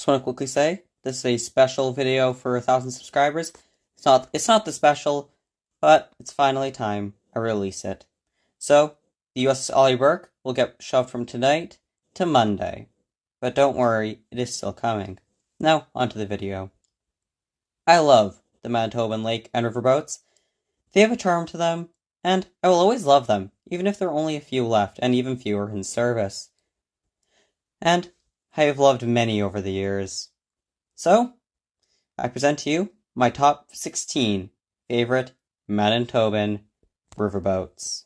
Just want to quickly say, this is a special video for 1,000 subscribers. It's not the special, but it's finally time I release it. So, the USS Ollie Burke will get shoved from tonight to Monday. But don't worry, it is still coming. Now, onto the video. I love the Manitoban Lake and Riverboats. They have a charm to them, and I will always love them, even if there are only a few left, and even fewer in service. And I have loved many over the years. So, I present to you my top 16 favorite Manitoban riverboats.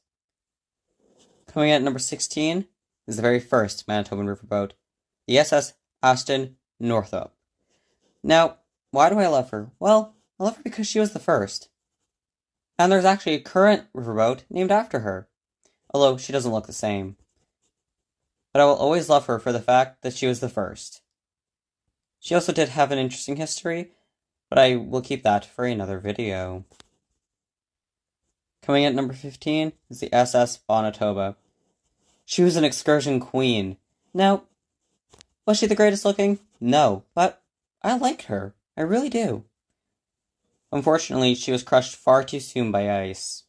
Coming at number 16 is the very first Manitoban riverboat, the SS Aston Northup. Now, why do I love her? Well, I love her because she was the first. And there's actually a current riverboat named after her, although she doesn't look the same. But I will always love her for the fact that she was the first. She also did have an interesting history, but I will keep that for another video. Coming at number 15 is the SS Manitoba. She was an excursion queen. Now, was she the greatest looking? No, but I liked her. I really do. Unfortunately, she was crushed far too soon by ice.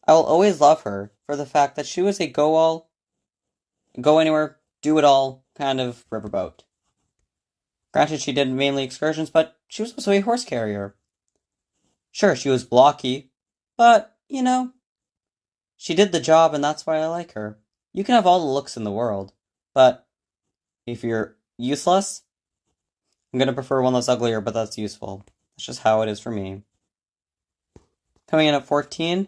I will always love her for the fact that she was a go anywhere, do it all kind of riverboat. Granted, she did mainly excursions, but she was also a horse carrier. Sure, she was blocky, but, she did the job, and that's why I like her. You can have all the looks in the world, but if you're useless, I'm going to prefer one that's uglier, but that's useful. That's just how it is for me. Coming in at 14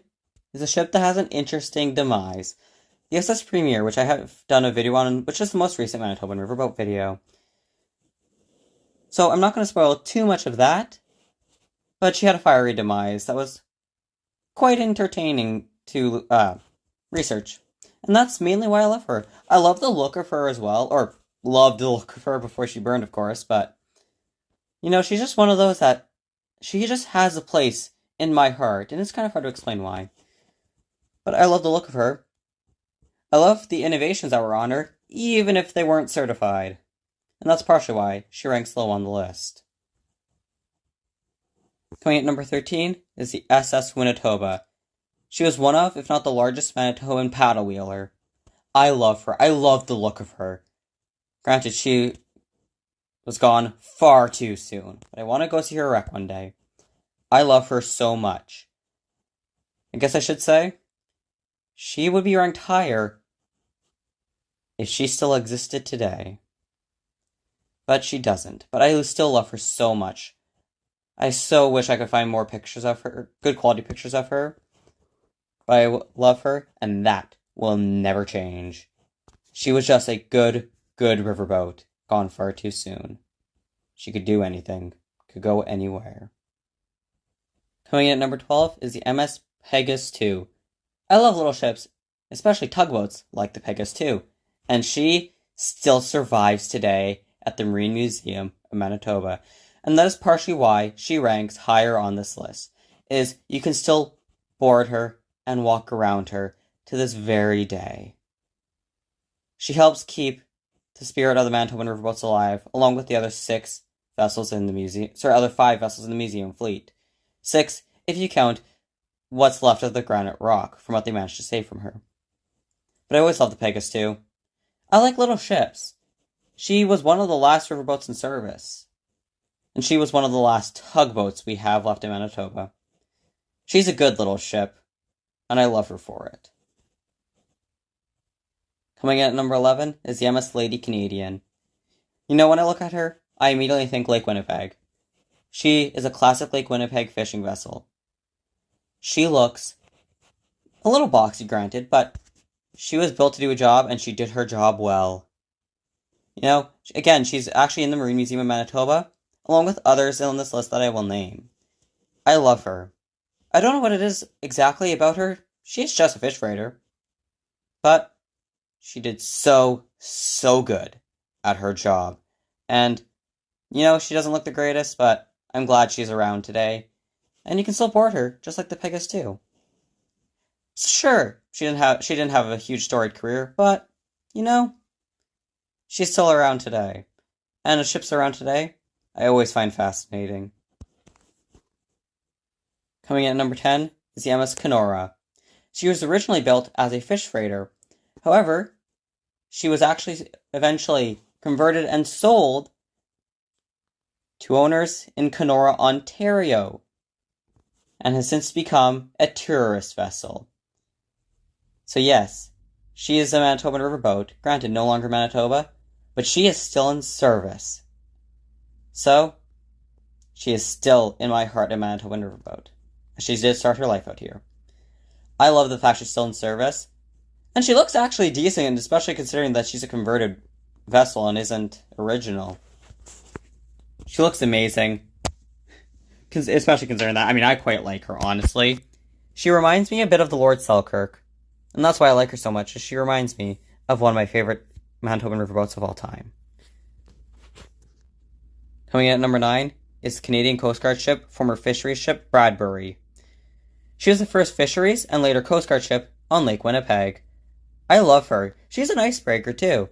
is a ship that has an interesting demise. The SS Premier, which I have done a video on, which is the most recent Manitoban Riverboat video. So I'm not going to spoil too much of that, but she had a fiery demise that was quite entertaining to research. And that's mainly why I love her. I love the look of her as well, or loved the look of her before she burned, of course, but, she's just one of those that she just has a place in my heart, and it's kind of hard to explain why. But I love the look of her. I love the innovations that were on her, even if they weren't certified. And that's partially why she ranks low on the list. Coming at number 13 is the SS Manitoba. She was one of, if not the largest Manitoban paddlewheeler. I love her. I love the look of her. Granted, she was gone far too soon, but I want to go see her wreck one day. I love her so much. I guess I should say, she would be ranked higher if she still existed today. But she doesn't. But I still love her so much. I so wish I could find more pictures of her, good quality pictures of her. But I love her, and that will never change. She was just a good riverboat, gone far too soon. She could do anything, could go anywhere. Coming in at number 12 is the MS Pegasus 2. I love little ships, especially tugboats like the Pegasus 2, and she still survives today at the Marine Museum of Manitoba, and that is partially why she ranks higher on this list, is you can still board her and walk around her to this very day. She helps keep the spirit of the Manitoban riverboats alive, along with the other 5 vessels in the museum fleet. 6, if you count what's left of the granite rock from what they managed to save from her. But I always love the Pegasus too. I like little ships. She was one of the last riverboats in service. And she was one of the last tugboats we have left in Manitoba. She's a good little ship, and I love her for it. Coming in at number 11 is the MS Lady Canadian. When I look at her, I immediately think Lake Winnipeg. She is a classic Lake Winnipeg fishing vessel. She looks a little boxy, granted, but she was built to do a job, and she did her job well. Again, she's actually in the Marine Museum of Manitoba, along with others on this list that I will name. I love her. I don't know what it is exactly about her. She's just a fish freighter. But she did so good at her job. And, she doesn't look the greatest, but I'm glad she's around today. And you can still board her, just like the Pegasus too. Sure, she didn't have a huge storied career, but, she's still around today. and the ships around today, I always find fascinating. Coming in at number 10 is the MS Kenora. She was originally built as a fish freighter. However, she was actually eventually converted and sold to owners in Kenora, Ontario, and has since become a tourist vessel. So yes, she is a Manitoban riverboat, granted no longer Manitoba, but she is still in service. So, she is still in my heart a Manitoban riverboat. She did start her life out here. I love the fact she's still in service, and she looks actually decent, especially considering that she's a converted vessel and isn't original. She looks amazing, especially considering that. I mean, I quite like her, honestly. She reminds me a bit of the Lord Selkirk, and that's why I like her so much, is she reminds me of one of my favorite Manitoban riverboats of all time. Coming in at number 9 is the Canadian Coast Guard ship, former fisheries ship Bradbury. She was the first fisheries and later Coast Guard ship on Lake Winnipeg. I love her. She's an icebreaker too.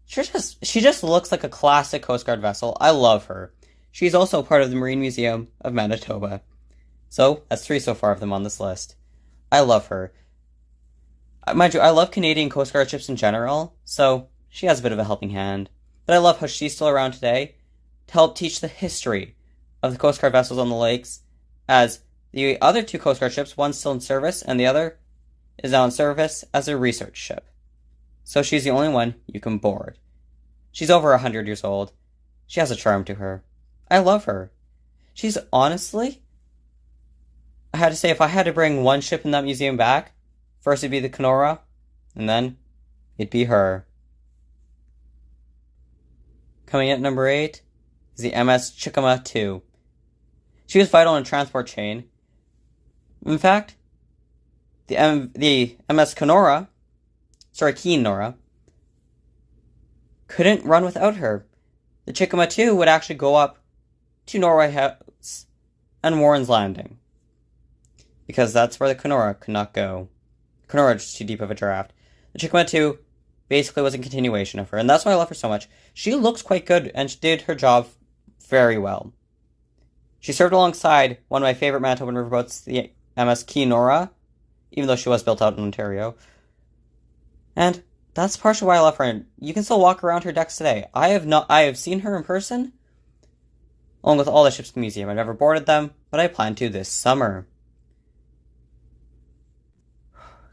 She just looks like a classic Coast Guard vessel. I love her. She's also part of the Marine Museum of Manitoba. So, that's 3 so far of them on this list. I love her. Mind you, I love Canadian Coast Guard ships in general, so she has a bit of a helping hand. But I love how she's still around today to help teach the history of the Coast Guard vessels on the lakes, as the other 2 Coast Guard ships, one's still in service and the other is now in service as a research ship. So she's the only one you can board. She's over 100 years old. She has a charm to her. I love her. She's honestly, I had to say, if I had to bring one ship in that museum back, first it'd be the Kenora, and then it'd be her. Coming in at number 8 is the MS Chicama II. She was vital in a transport chain. In fact, the MS Kenora, couldn't run without her. The Chicama II would actually go up to Norway House and Warren's Landing, because that's where the Kenora could not go. The Kenora was just too deep of a draft. The Chicama II basically was a continuation of her, and that's why I love her so much. She looks quite good, and she did her job very well. She served alongside one of my favorite Manitoban riverboats, the MS Kenora, even though she was built out in Ontario. And that's partially why I love her, and you can still walk around her decks today. I have seen her in person, along with all the ships in the museum. I've never boarded them, but I plan to this summer.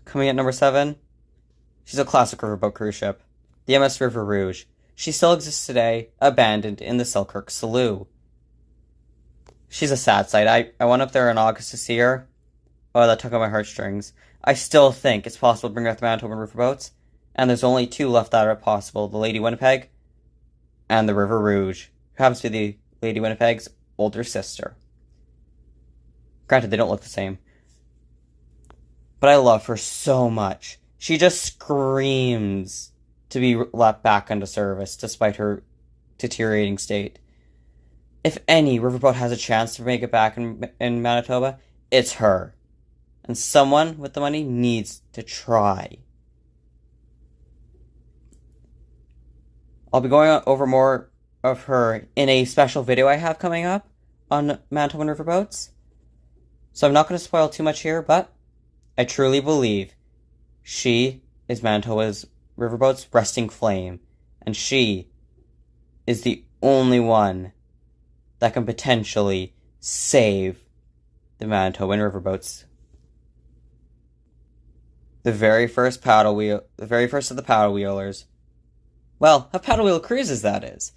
Coming at number 7, she's a classic riverboat cruise ship, the MS River Rouge. She still exists today, abandoned in the Selkirk Slough. She's a sad sight. I went up there in August to see her. Oh, that tug on my heartstrings. I still think it's possible to bring back the Manitoban riverboats, and there's only 2 left that are possible, the Lady Winnipeg and the River Rouge, who happens to be the Lady Winnipeg's older sister. Granted, they don't look the same. But I love her so much. She just screams to be let back into service, despite her deteriorating state. If any riverboat has a chance to make it back in Manitoba, it's her. And someone with the money needs to try. I'll be going over more of her in a special video I have coming up on Manitoban riverboats. So I'm not going to spoil too much here, but I truly believe she is Manitoba's riverboat's resting flame, and she is the only one that can potentially save the Manitoban riverboats. The very first of the paddle wheelers. Well, of paddle wheel cruises, that is.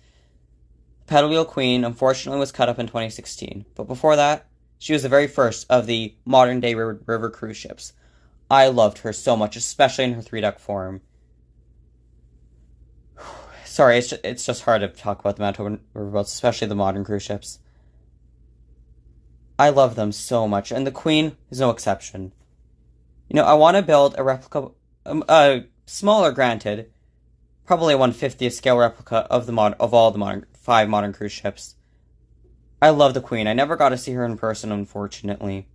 The paddle wheel queen, unfortunately, was cut up in 2016, but before that, she was the very first of the modern-day river cruise ships. I loved her so much, especially in her 3-deck form. Sorry, it's just hard to talk about the Manitoban riverboats, especially the modern cruise ships. I love them so much, and the Queen is no exception. You know, I want to build a replica, smaller, granted, probably a 1/50th scale replica of all the 5 modern cruise ships. I love the Queen. I never got to see her in person, unfortunately.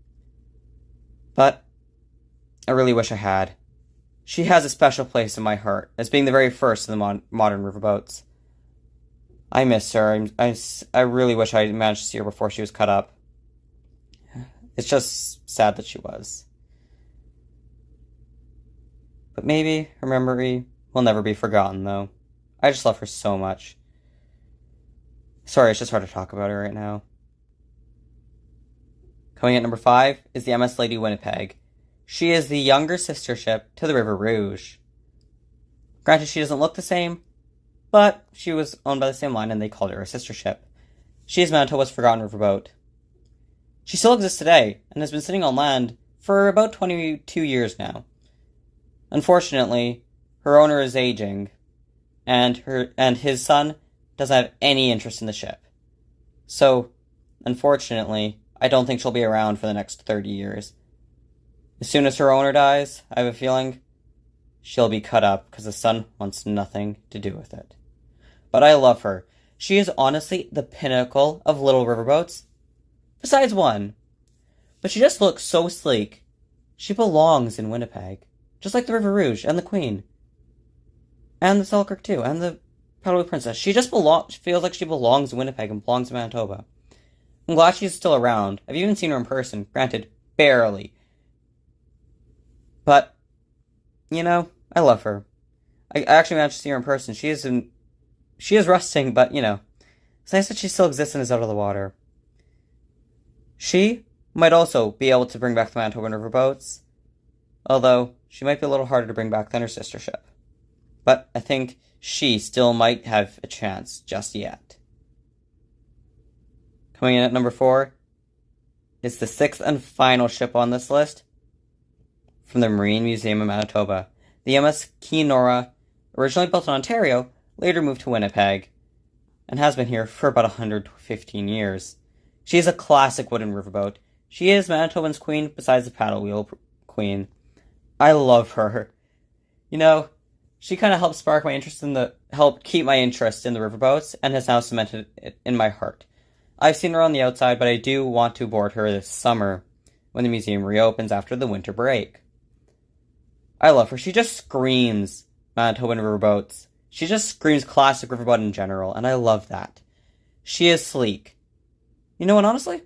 But I really wish I had. She has a special place in my heart, as being the very first of the modern riverboats. I miss her. I really wish I managed to see her before she was cut up. It's just sad that she was. But maybe her memory will never be forgotten, though. I just love her so much. Sorry, it's just hard to talk about her right now. Coming at number 5 is the MS Lady Winnipeg. She is the younger sister ship to the River Rouge. Granted, she doesn't look the same, but she was owned by the same line and they called her a sister ship. She is Manitoba's forgotten riverboat. She still exists today and has been sitting on land for about 22 years now. Unfortunately, her owner is aging, and his son doesn't have any interest in the ship. So, unfortunately, I don't think she'll be around for the next 30 years. As soon as her owner dies, I have a feeling she'll be cut up because the son wants nothing to do with it. But I love her. She is honestly the pinnacle of little riverboats. Besides one. But she just looks so sleek. She belongs in Winnipeg. Just like the River Rouge and the Queen. And the Selkirk too. And the paddlewheel Princess. She just feels like she belongs in Winnipeg and belongs in Manitoba. I'm glad she's still around. I've even seen her in person. Granted, barely. But, you know, I love her. I actually managed to see her in person. She is rusting, but, you know, it's nice that she still exists and is out of the water. She might also be able to bring back the Manitoban Riverboats, although she might be a little harder to bring back than her sister ship. But I think she still might have a chance just yet. Coming in at number 4 is the 6th and final ship on this list from the Marine Museum of Manitoba. The MS Kenora, originally built in Ontario, later moved to Winnipeg, and has been here for about 115 years. She is a classic wooden riverboat. She is Manitoban's queen besides the paddlewheel queen. I love her. You know, she kind of helped help keep my interest in the riverboats and has now cemented it in my heart. I've seen her on the outside, but I do want to board her this summer when the museum reopens after the winter break. I love her. She just screams Manitoban riverboats. She just screams classic riverboat in general, and I love that. She is sleek. You know what, honestly?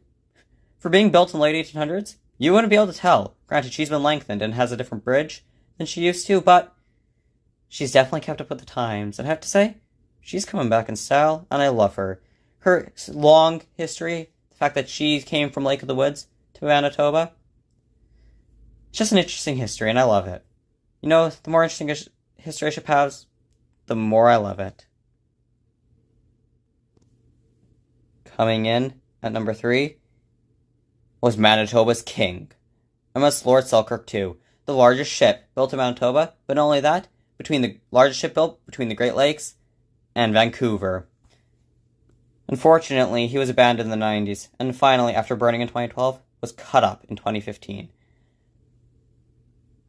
For being built in the late 1800s, you wouldn't be able to tell. Granted, she's been lengthened and has a different bridge than she used to, but she's definitely kept up with the times. And I have to say, she's coming back in style, and I love her. Her long history, the fact that she came from Lake of the Woods to Manitoba, it's just an interesting history, and I love it. You know, the more interesting history a ship has, the more I love it. Coming in at number 3 was Manitoba's King, MS Lord Selkirk II, the largest ship built in Manitoba, but not only that, the largest ship built between the Great Lakes and Vancouver. Unfortunately, he was abandoned in the 90s, and finally, after burning in 2012, was cut up in 2015.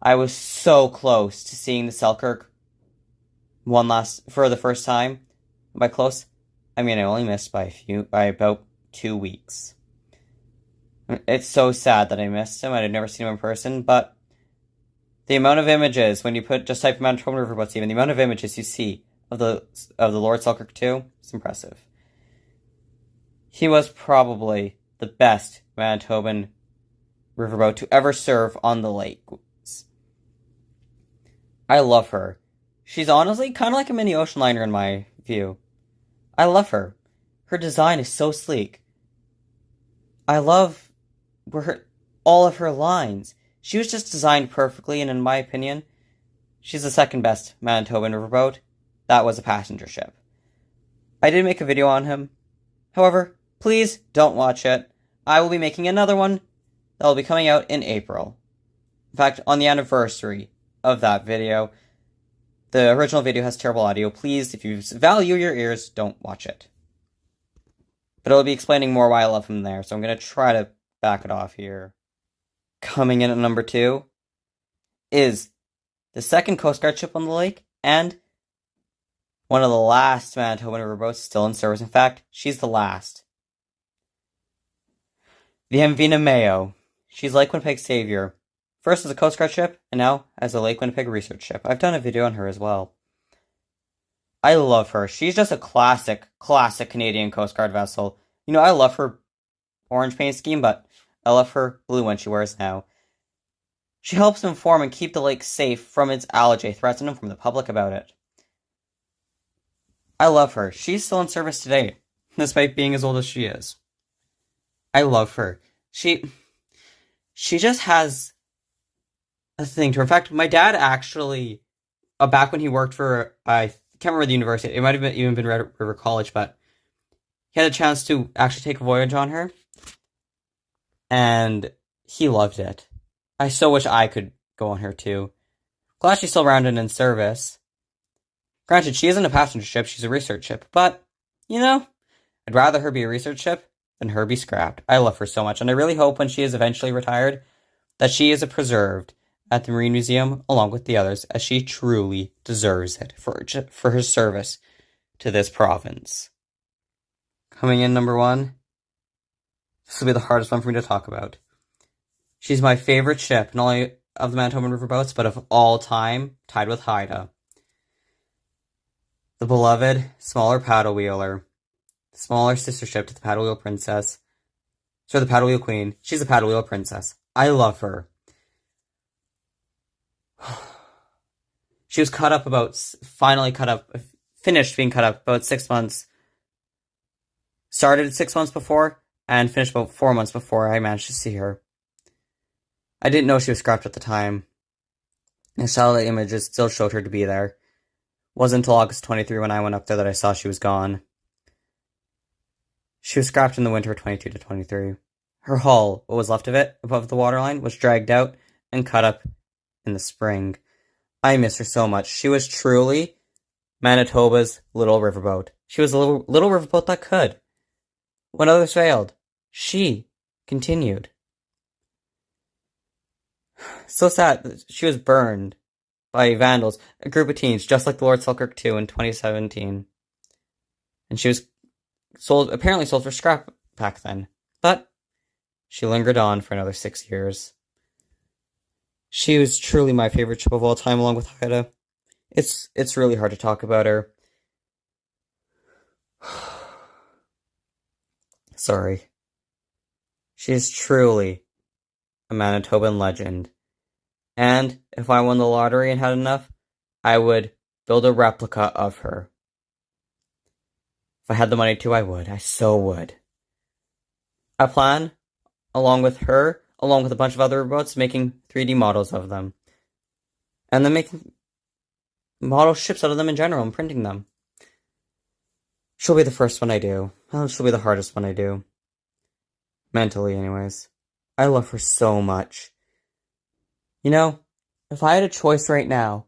I was so close to seeing the Selkirk for the first time. By close, I mean I only missed by about 2 weeks. It's so sad that I missed him. I'd never seen him in person, but the amount of images, when you just type Manitoban Riverboats even, the amount of images you see of the Lord Selkirk II is impressive. He was probably the best Manitoban riverboat to ever serve on the lakes. I love her. She's honestly kind of like a mini ocean liner in my view. I love her. Her design is so sleek. I love all of her lines. She was just designed perfectly, and in my opinion, she's the second best Manitoban riverboat. That was a passenger ship. I did make a video on him. However, please don't watch it. I will be making another one that will be coming out in April. In fact, on the anniversary of that video. The original video has terrible audio. Please, if you value your ears, don't watch it. But I'll be explaining more why I love him there, so I'm going to try to back it off here. Coming in at number 2 is the second Coast Guard ship on the lake, and one of the last Manitoban riverboats still in service. In fact, she's the last. The MV Namao. She's Lake Winnipeg's savior. First as a Coast Guard ship, and now as a Lake Winnipeg research ship. I've done a video on her as well. I love her. She's just a classic Canadian Coast Guard vessel. I love her orange paint scheme, but I love her blue one she wears now. She helps inform and keep the lake safe from its algae threats and inform the public about it. I love her. She's still in service today, despite being as old as she is. I love her. She just has a thing to her. In fact, my dad actually, back when he worked for, I can't remember the university, it might have even been Red River College, but he had a chance to actually take a voyage on her, and he loved it. I so wish I could go on her too. Glad she's still around and in service. Granted, she isn't a passenger ship, she's a research ship, but, I'd rather her be a research ship than her be scrapped. I love her so much, and I really hope when she is eventually retired that she is preserved at the Marine Museum along with the others, as she truly deserves it for her service to this province. Coming in number 1, this will be the hardest one for me to talk about. She's my favorite ship, not only of the Manitoban Riverboats, but of all time, tied with Haida. The beloved, smaller paddlewheeler, the smaller sister ship to the paddlewheel princess. So the paddlewheel queen. She's a paddlewheel princess. I love her. She was finished being cut up about 6 months. Started 6 months before, and finished about 4 months before I managed to see her. I didn't know she was scrapped at the time. And satellite images still showed her to be there. It wasn't until August 23 when I went up there that I saw she was gone. She was scrapped in the winter of 22 to 23. Her hull, what was left of it, above the waterline, was dragged out and cut up in the spring. I miss her so much. She was truly Manitoba's little riverboat. She was a little riverboat that could. When others failed, she continued. So sad that she was burned by vandals, a group of teens, just like the Lord Selkirk II in 2017. And she was apparently sold for scrap back then. But she lingered on for another 6 years. She was truly my favorite ship of all time, along with Haida. It's really hard to talk about her. Sorry. She is truly a Manitoban legend. And if I won the lottery and had enough, I would build a replica of her. If I had the money to, I would. I so would. I plan, along with her, along with a bunch of other boats, making 3D models of them. And then making model ships out of them in general and printing them. She'll be the first one I do. Well, she'll be the hardest one I do. Mentally, anyways. I love her so much. If I had a choice right now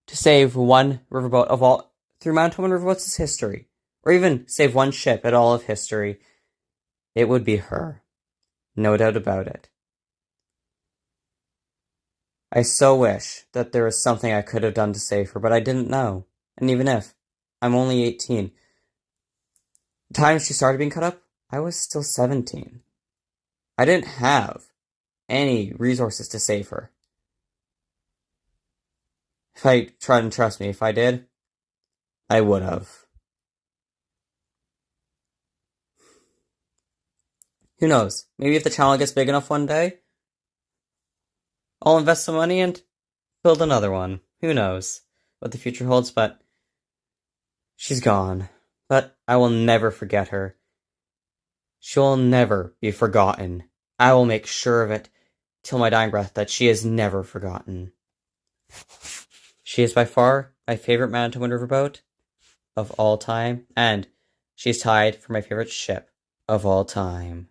to save one riverboat through Manitoban Riverboats' history, or even save one ship at all of history, it would be her. No doubt about it. I so wish that there was something I could have done to save her, but I didn't know. And even if, I'm only 18. The time she started being cut up, I was still 17. I didn't have any resources to save her. If I tried and trust me, if I did, I would have. Who knows? Maybe if the channel gets big enough one day, I'll invest some money and build another one. Who knows what the future holds, but she's gone. But I will never forget her. She will never be forgotten. I will make sure of it till my dying breath that she is never forgotten. She is by far my favorite Manitoban riverboat of all time, and she's tied for my favorite ship of all time.